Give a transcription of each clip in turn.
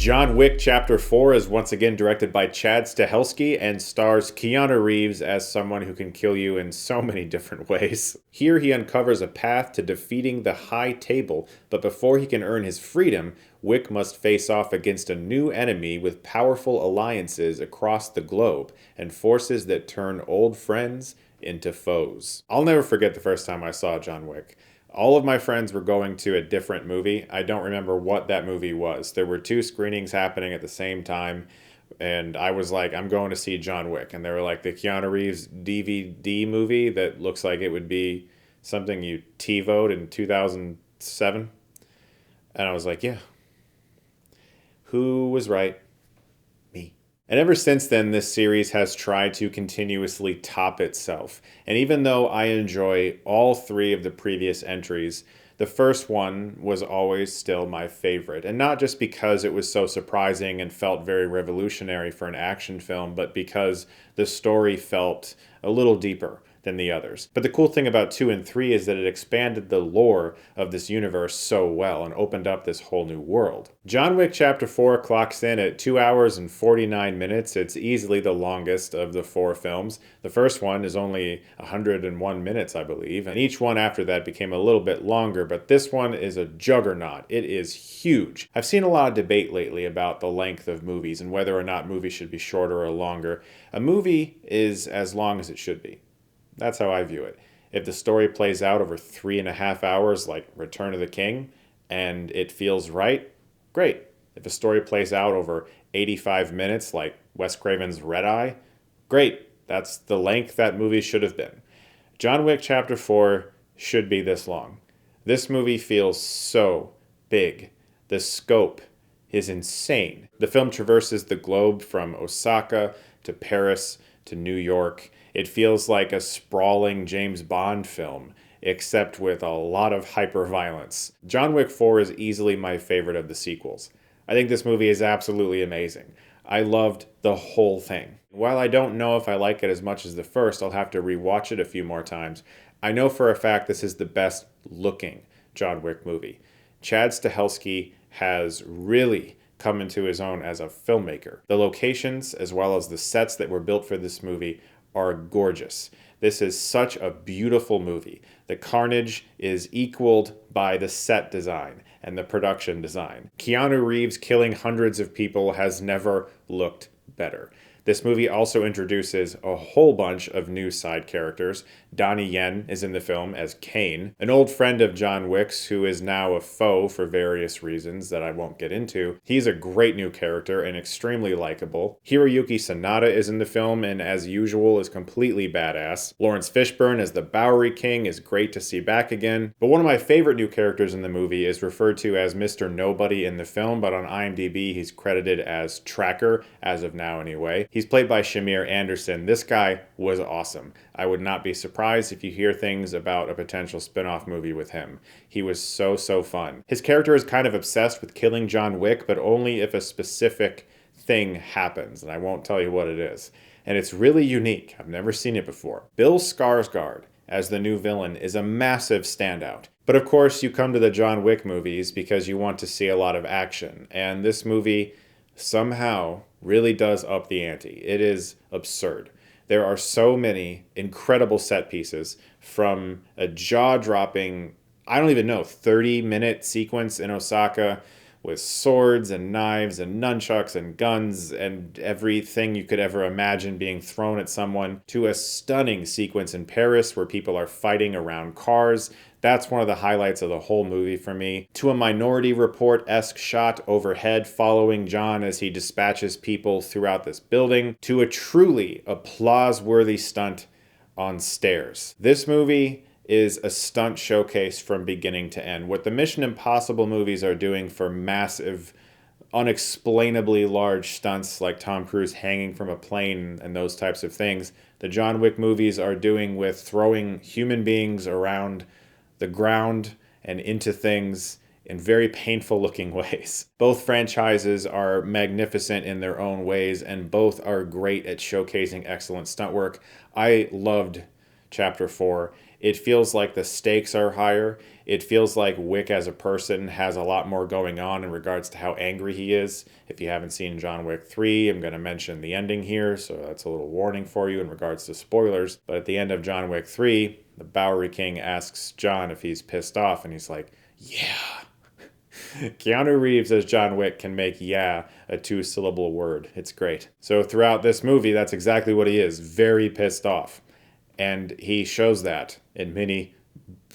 John Wick Chapter 4 is once again directed by Chad Stahelski and stars Keanu Reeves as someone who can kill you in so many different ways. Here he uncovers a path to defeating the High Table, but before he can earn his freedom, Wick must face off against a new enemy with powerful alliances across the globe and forces that turn old friends into foes. I'll never forget the first time I saw John Wick. All of my friends were going to a different movie. I don't remember what that movie was. There were two screenings happening at the same time, and I was like, I'm going to see John Wick. And they were like, the Keanu Reeves DVD movie that looks like it would be something you TiVo'd in 2007. And I was like, yeah. Who was right? Me. And ever since then, this series has tried to continuously top itself. And even though I enjoy all three of the previous entries, the first one was always still my favorite. And not just because it was so surprising and felt very revolutionary for an action film, but because the story felt a little deeper than the others. But the cool thing about 2 and 3 is that it expanded the lore of this universe so well and opened up this whole new world. John Wick Chapter 4 clocks in at 2 hours and 49 minutes. It's easily the longest of the 4 films. The first one is only 101 minutes, I believe, and each one after that became a little bit longer, but this one is a juggernaut. It is huge. I've seen a lot of debate lately about the length of movies and whether or not movies should be shorter or longer. A movie is as long as it should be. That's how I view it. If the story plays out over 3.5 hours like Return of the King and it feels right, great. If a story plays out over 85 minutes like Wes Craven's Red Eye, great. That's the length that movie should have been. John Wick Chapter 4 should be this long. This movie feels so big. The scope is insane. The film traverses the globe from Osaka to Paris to New York. It feels like a sprawling James Bond film, except with a lot of hyper-violence. John Wick 4 is easily my favorite of the sequels. I think this movie is absolutely amazing. I loved the whole thing. While I don't know if I like it as much as the first, I'll have to rewatch it a few more times. I know for a fact this is the best looking John Wick movie. Chad Stahelski has really come into his own as a filmmaker. The locations, as well as the sets that were built for this movie, are gorgeous. This is such a beautiful movie. The carnage is equaled by the set design and the production design. Keanu Reeves killing hundreds of people has never looked better. This movie also introduces a whole bunch of new side characters. Donnie Yen is in the film as Kane, an old friend of John Wick's who is now a foe for various reasons that I won't get into. He's a great new character and extremely likable. Hiroyuki Sanada is in the film and as usual is completely badass. Laurence Fishburne as the Bowery King is great to see back again. But one of my favorite new characters in the movie is referred to as Mr. Nobody in the film, but on IMDb he's credited as Tracker, as of now anyway. He's played by Shamier Anderson. This guy was awesome. I would not be surprised if you hear things about a potential spin-off movie with him. He was so fun. His character is kind of obsessed with killing John Wick, but only if a specific thing happens, and I won't tell you what it is. And it's really unique. I've never seen it before. Bill Skarsgård as the new villain is a massive standout. But of course, you come to the John Wick movies because you want to see a lot of action, and this movie somehow really does up the ante. It is absurd. There are so many incredible set pieces, from a jaw-dropping, I don't even know, 30-minute sequence in Osaka with swords and knives and nunchucks and guns and everything you could ever imagine being thrown at someone, to a stunning sequence in Paris where people are fighting around cars. That's one of the highlights of the whole movie for me. To a Minority Report-esque shot overhead following John as he dispatches people throughout this building. To a truly applause-worthy stunt on stairs. This movie is a stunt showcase from beginning to end. What the Mission Impossible movies are doing for massive, unexplainably large stunts like Tom Cruise hanging from a plane and those types of things, the John Wick movies are doing with throwing human beings around the ground and into things in very painful looking ways. Both franchises are magnificent in their own ways and both are great at showcasing excellent stunt work. I loved Chapter 4. It feels like the stakes are higher. It feels like Wick as a person has a lot more going on in regards to how angry he is. If you haven't seen John Wick 3, I'm going to mention the ending here, so that's a little warning for you in regards to spoilers. But at the end of John Wick 3, the Bowery King asks John if he's pissed off, and he's like, yeah. Keanu Reeves as John Wick can make yeah a 2-syllable word. It's great. So throughout this movie, that's exactly what he is, very pissed off. And he shows that in many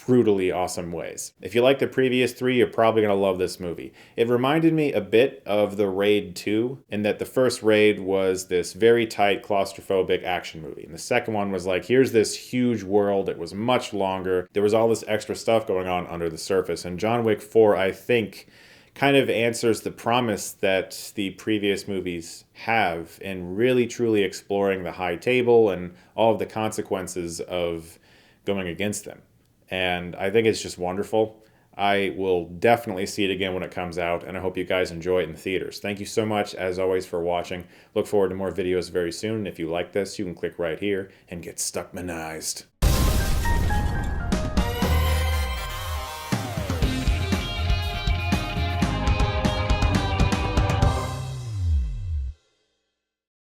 brutally awesome ways. If you like the previous 3, you're probably going to love this movie. It reminded me a bit of The Raid 2, in that the first Raid was this very tight, claustrophobic action movie. And the second one was like, here's this huge world. It was much longer. There was all this extra stuff going on under the surface. And John Wick 4, I think, kind of answers the promise that the previous movies have in really truly exploring the high table and all of the consequences of going against them. And I think it's just wonderful. I will definitely see it again when it comes out, and I hope you guys enjoy it in theaters. Thank you so much, as always, for watching. Look forward to more videos very soon. If you like this, you can click right here and get Stuckmanized.